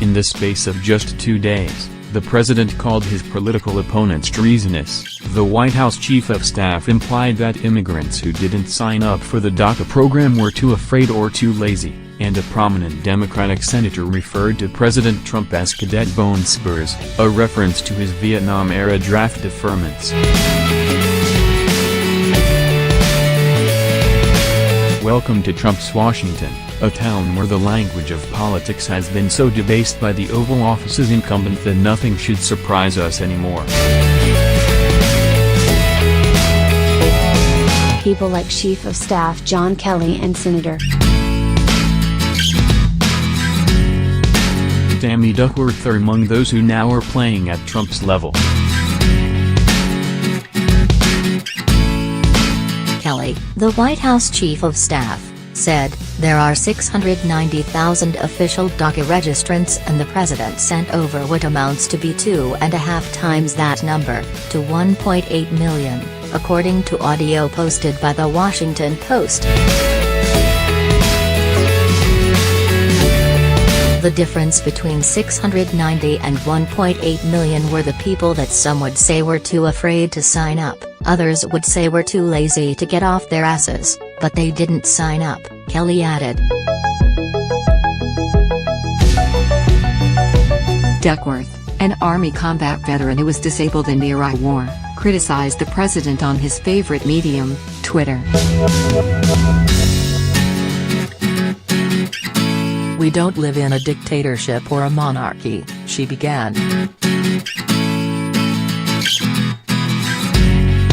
In the space of just 2 days, the president called his political opponents treasonous. The White House chief of staff implied that immigrants who didn't sign up for the DACA program were too afraid or too lazy, and a prominent Democratic senator referred to President Trump as Cadet Bone Spurs, a reference to his Vietnam-era draft deferments. Welcome to Trump's Washington, a town where the language of politics has been so debased by the Oval Office's incumbent that nothing should surprise us anymore. People like Chief of Staff John Kelly and Senator Tammy Duckworth are among those who now are playing at Trump's level. Kelly, the White House Chief of Staff, said, "There are 690,000 official DACA registrants and the president sent over what amounts to be 2.5 times that number, to 1.8 million, according to audio posted by the Washington Post. The difference between 690 and 1.8 million were the people that some would say were too afraid to sign up, others would say were too lazy to get off their asses, but they didn't sign up," Kelly added. Duckworth, an Army combat veteran who was disabled in the Iraq War, criticized the president on his favorite medium, Twitter. "We don't live in a dictatorship or a monarchy," she began.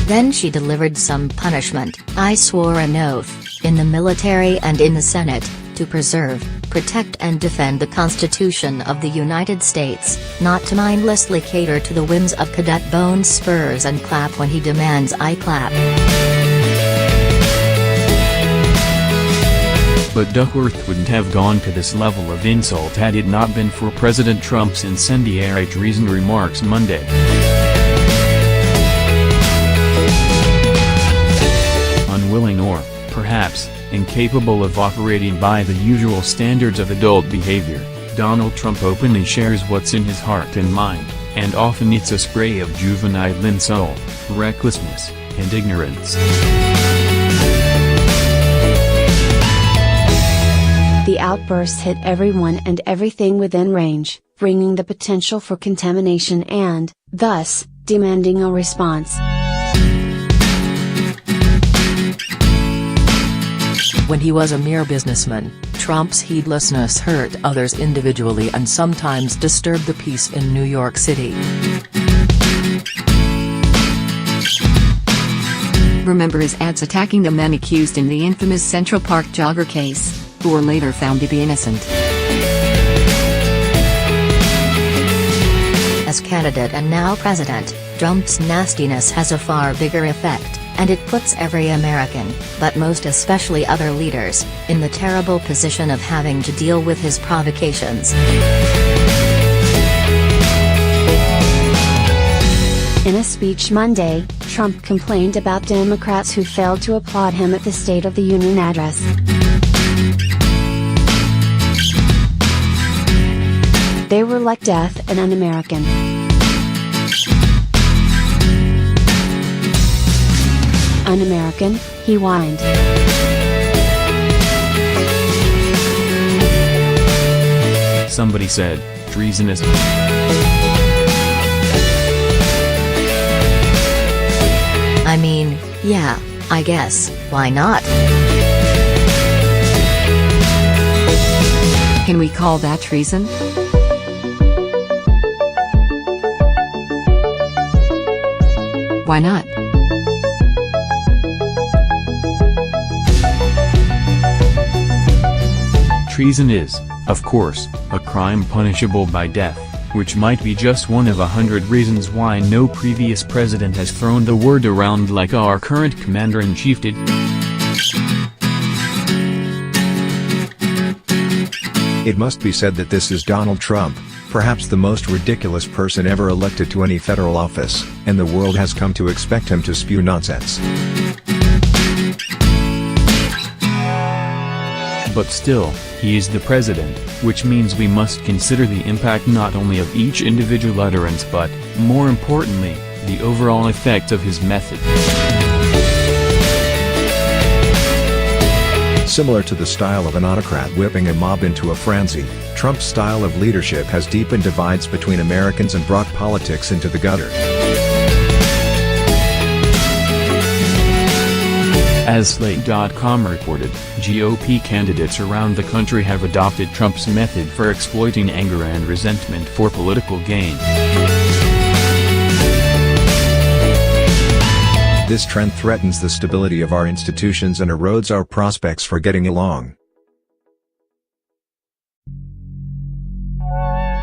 Then she delivered some punishment. "I swore an oath, in the military and in the Senate, to preserve, protect and defend the Constitution of the United States, not to mindlessly cater to the whims of Cadet Bone Spurs and clap when he demands I clap." But Duckworth wouldn't have gone to this level of insult had it not been for President Trump's incendiary treason remarks Monday. Unwilling or, perhaps, incapable of operating by the usual standards of adult behavior, Donald Trump openly shares what's in his heart and mind, and often eats a spray of juvenile insult, recklessness, and ignorance. The outbursts hit everyone and everything within range, bringing the potential for contamination and, thus, demanding a response. When he was a mere businessman, Trump's heedlessness hurt others individually and sometimes disturbed the peace in New York City. Remember his ads attacking the men accused in the infamous Central Park jogger case, who were later found to be innocent. As candidate and now president, Trump's nastiness has a far bigger effect, and it puts every American, but most especially other leaders, in the terrible position of having to deal with his provocations. In a speech Monday, Trump complained about Democrats who failed to applaud him at the State of the Union address. They were like death and un-American. Un-American, he whined. Somebody said, treasonous. I mean, yeah, I guess, why not? Can we call that treason? Why not? Treason is, of course, a crime punishable by death, which might be just one of 100 reasons why no previous president has thrown the word around like our current commander-in-chief did. It must be said that this is Donald Trump, perhaps the most ridiculous person ever elected to any federal office, and the world has come to expect him to spew nonsense. But still, he is the president, which means we must consider the impact not only of each individual utterance but, more importantly, the overall effect of his method. Similar to the style of an autocrat whipping a mob into a frenzy, Trump's style of leadership has deepened divides between Americans and brought politics into the gutter. As Slate.com reported, GOP candidates around the country have adopted Trump's method for exploiting anger and resentment for political gain. This trend threatens the stability of our institutions and erodes our prospects for getting along.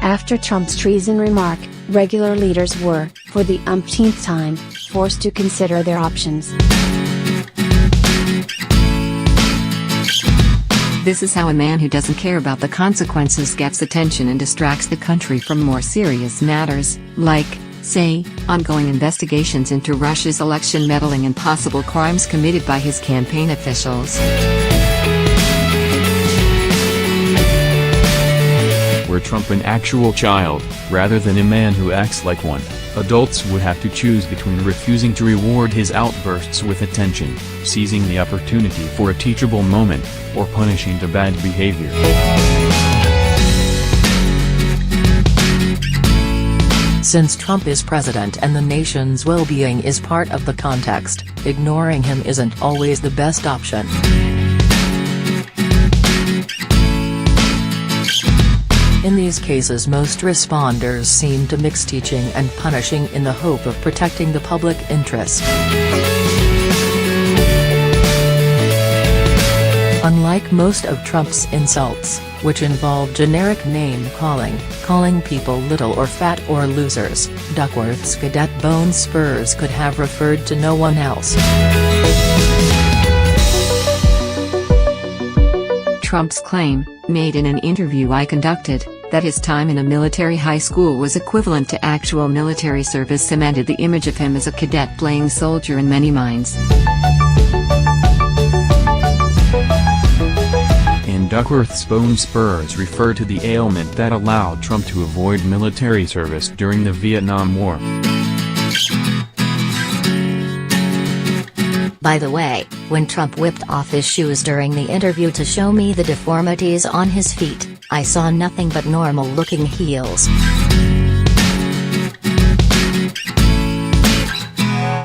After Trump's treason remark, regular leaders were, for the umpteenth time, forced to consider their options. This is how a man who doesn't care about the consequences gets attention and distracts the country from more serious matters, like, say, ongoing investigations into Russia's election meddling and possible crimes committed by his campaign officials. Were Trump an actual child, rather than a man who acts like one, adults would have to choose between refusing to reward his outbursts with attention, seizing the opportunity for a teachable moment, or punishing the bad behavior. Since Trump is president and the nation's well-being is part of the context, ignoring him isn't always the best option. In these cases, most responders seem to mix teaching and punishing in the hope of protecting the public interest. Unlike most of Trump's insults, which involve generic name-calling, calling people little or fat or losers, Duckworth's Cadet Bone Spurs could have referred to no one else. Trump's claim, made in an interview I conducted, that his time in a military high school was equivalent to actual military service cemented the image of him as a cadet playing soldier in many minds. And Duckworth's Bone Spurs refer to the ailment that allowed Trump to avoid military service during the Vietnam War. By the way, when Trump whipped off his shoes during the interview to show me the deformities on his feet, I saw nothing but normal-looking heels.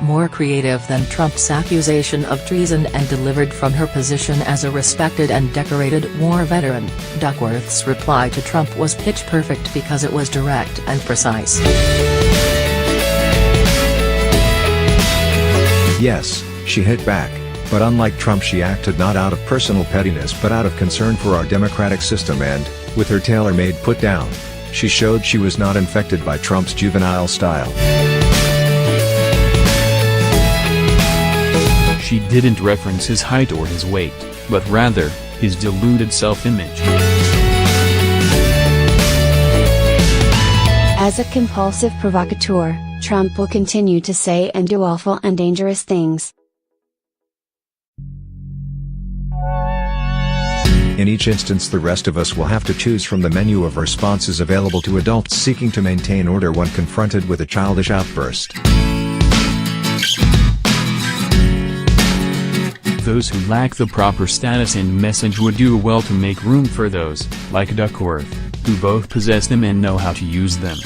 More creative than Trump's accusation of treason and delivered from her position as a respected and decorated war veteran, Duckworth's reply to Trump was pitch perfect because it was direct and precise. Yes, she hit back, but unlike Trump, she acted not out of personal pettiness but out of concern for our democratic system and, with her tailor-made put-down, she showed she was not infected by Trump's juvenile style. She didn't reference his height or his weight, but rather, his deluded self-image. As a compulsive provocateur, Trump will continue to say and do awful and dangerous things. In each instance, the rest of us will have to choose from the menu of responses available to adults seeking to maintain order when confronted with a childish outburst. Those who lack the proper status and message would do well to make room for those, like Duckworth, who both possess them and know how to use them.